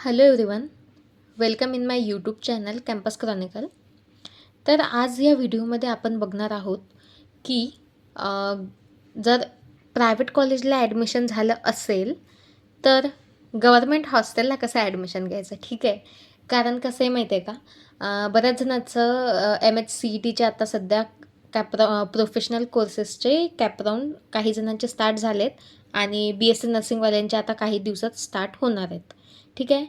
Hello everyone, welcome in my YouTube channel campus Chronicle. तर आज या व्हिडिओमध्ये आपण बघणार आहोत की जर प्रायव्हेट कॉलेजला ॲडमिशन झालं असेल तर गव्हर्मेंट हॉस्टेलला कसं ॲडमिशन घ्यायचं. ठीक आहे, कारण कसं आहे माहिती आहे का, बऱ्याच जणांचं MHCETचे आता सध्या प्रोफेशनल कोर्सेसचे कॅपराऊंड काही जणांचे स्टार्ट झालेत आणि BSc नर्सिंगवाल्यांचे आता काही दिवसात स्टार्ट होणार आहेत. ठीक आहे,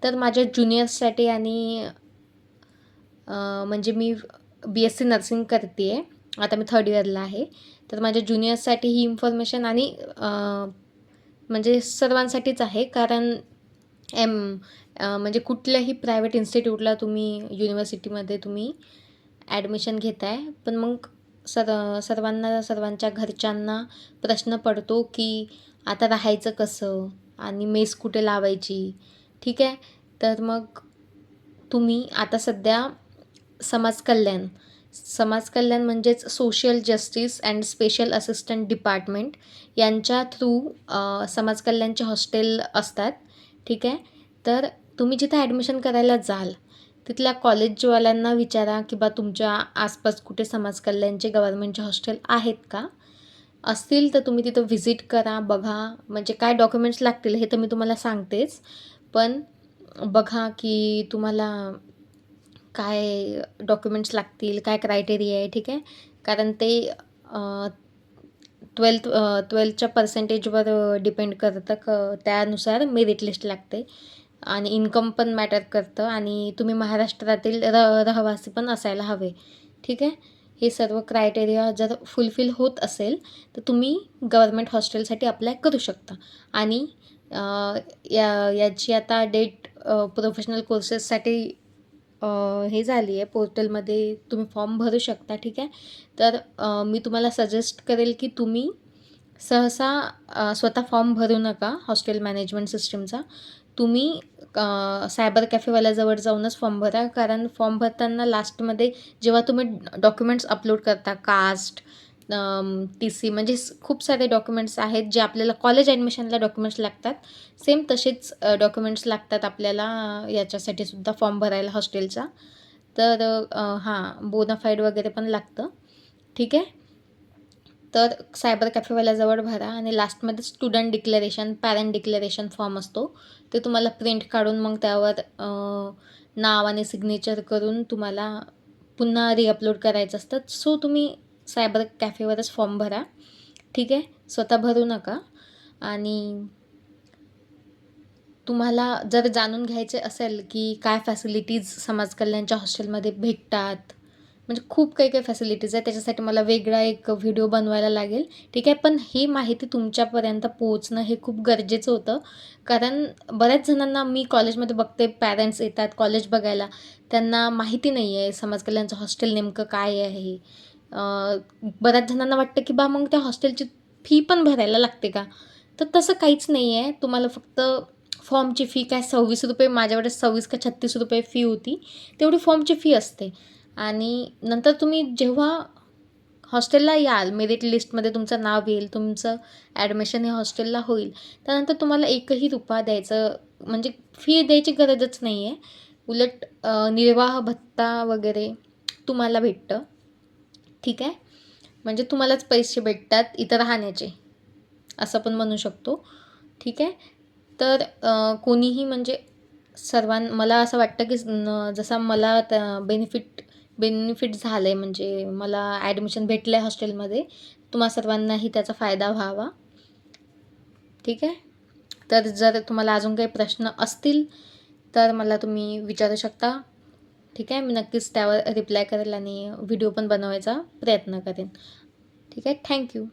तर माझ्या ज्युनियर्ससाठी आणि म्हणजे मी BSc नर्सिंग करते आहे, आता मी 3rd इयरला आहे. तर माझ्या ज्युनियर्ससाठी ही इन्फॉर्मेशन आणि म्हणजे सर्वांसाठीच आहे. कारण म्हणजे कुठल्याही प्रायव्हेट इन्स्टिट्यूटला तुम्ही युनिव्हर्सिटीमध्ये तुम्ही ॲडमिशन घेताय, पण मग सर्वांच्या घरच्यांना प्रश्न पडतो की आता राहायचं कसं आणि मेस कुठे लावायची. ठीक आहे, तर मग तुम्ही आता सध्या समाज कल्याण म्हणजेच social justice and special assistant department यांच्या थ्रू समाज कल्याणचे हॉस्टेल असतात. ठीक आहे, तर तुम्ही जिथे ॲडमिशन करायला जाल तिथल्या कॉलेजवाल्यांना विचारा की बा तुमच्या आसपास कुठे समाज कल्याणचे गव्हर्मेंटचे हॉस्टेल आहेत का. असतील तर तुम्ही तिथं व्हिजिट करा, बघा. म्हणजे काय डॉक्युमेंट्स लागतील हे तर मी तुम्हाला सांगतेच, पण बघा की तुम्हाला काय डॉक्युमेंट्स लागतील, काय क्रायटेरिया आहे. ठीक आहे, कारण ते 12च्या पर्सेंटेजवर डिपेंड करतं, त्यानुसार मेरिट लिस्ट लागते आणि इन्कम पण मॅटर करतं आणि तुम्ही महाराष्ट्रातील रहिवासी पण असायला हवे. ठीक आहे, हे सर्व क्रायटेरिया जर फुलफिल होत असेल तर तुम्ही गव्हर्मेंट हॉस्टेलसाठी अप्लाय करू शकता. आणि याची आता डेट प्रोफेशनल कोर्सेससाठी हे झाली आहे, पोर्टलमध्ये तुम्ही फॉर्म भरू शकता. ठीक आहे, तर मी तुम्हाला सजेस्ट करेल की तुम्ही सहसा स्वतः फॉर्म भरू नका हॉस्टेल मॅनेजमेंट सिस्टमचा. तुम्ही सायबर कॅफेवाल्याजवळ जाऊनच फॉर्म भरा, कारण फॉर्म भरताना लास्टमध्ये जेव्हा तुम्ही डॉक्युमेंट्स अपलोड करता, कास्ट, TC, म्हणजे खूप सारे डॉक्युमेंट्स आहेत जे आपल्याला कॉलेज ॲडमिशनला डॉक्युमेंट्स लागतात. सेम तसेच डॉक्युमेंट्स लागतात आपल्याला याच्यासाठी सुद्धा फॉर्म भरायला हॉस्टेलचा. तर बोनाफाईड वगैरे पण लागतं. ठीक आहे, तर सायबर कॅफेवाल्याजवळ भरा आणि लास्टमध्ये student declaration, parent declaration form असतो, ते तुम्हाला प्रिंट काढून मग त्यावर नाव आणि सिग्नेचर करून तुम्हाला पुन्हा रिअपलोड करायचं असतं. सो तुम्ही सायबर कॅफेवरच फॉर्म भरा. ठीक आहे, स्वतः भरू नका. आणि तुम्हाला जर जाणून घ्यायचे असेल की काय फॅसिलिटीज समाज कल्याणच्या हॉस्टेलमध्ये भेटतात, म्हणजे खूप काही फॅसिलिटीज आहे, त्याच्यासाठी मला वेगळा एक व्हिडिओ बनवायला लागेल. ठीक आहे, पण ही माहिती तुमच्यापर्यंत पोहोचणं हे खूप गरजेचं होतं, कारण बऱ्याच जणांना मी कॉलेजमध्ये बघते, पॅरेंट्स येतात कॉलेज बघायला, त्यांना माहिती नाही आहे समाज कल्याणचं हॉस्टेल नेमकं काय आहे. बऱ्याच जणांना वाटतं की बा मग त्या हॉस्टेलची फी पण भरायला लागते का, तर तसं काहीच नाही आहे. तुम्हाला फक्त फॉर्मची फी काय ₹26, माझ्याकडे 26 का ₹36 फी होती, तेवढी फॉर्मची फी असते. आणि नंतर तुम्ही जेव्हा हॉस्टेलला याल, मेरिट लिस्टमध्ये तुमचं नाव येईल, तुमचं ॲडमिशन हे हॉस्टेलला होईल, त्यानंतर तुम्हाला एकही रुपया द्यायचं म्हणजे फी द्यायची गरजच नाही आहे. उलट निर्वाह भत्ता वगैरे तुम्हाला भेटतं. ठीक आहे, म्हणजे तुम्हालाच पैसे भेटतात इथं राहण्याचे, असं पण म्हणू शकतो. ठीक आहे, तर कोणीही म्हणजे मला असं वाटतं की जसा मला त्या बेनिफिट झालं आहे, म्हणजे मला ॲडमिशन भेटलं आहे हॉस्टेलमध्ये, तुम्हा सर्वांनाही त्याचा फायदा व्हावा. ठीक आहे, तर जर तुम्हाला अजून काही प्रश्न असतील तर मला तुम्ही विचारू शकता. ठीक आहे, मी नक्कीच त्यावर रिप्लाय करेल आणि व्हिडिओ पण बनवायचा प्रयत्न करेन. ठीक आहे, थँक्यू.